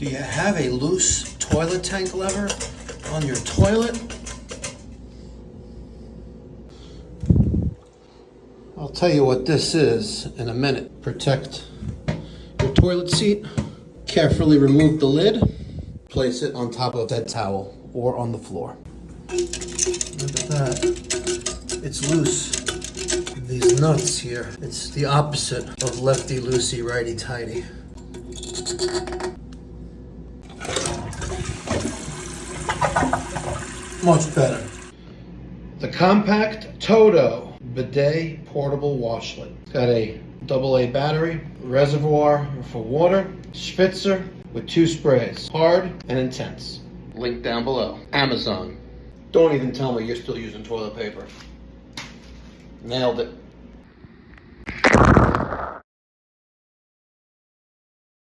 Do you have a loose toilet tank lever on your toilet? I'll tell you what this is in a minute. Protect your toilet seat. Carefully remove the lid. Place it on top of a bed towel or on the floor. Look at that. It's loose. These nuts here. It's the opposite of lefty loosey, righty tighty. Much better. The compact Toto bidet portable washlet. It's got a AA battery, reservoir for water, spritzer with 2 sprays, hard and intense. Link down below. Amazon. Don't even tell me you're still using toilet paper. Nailed it.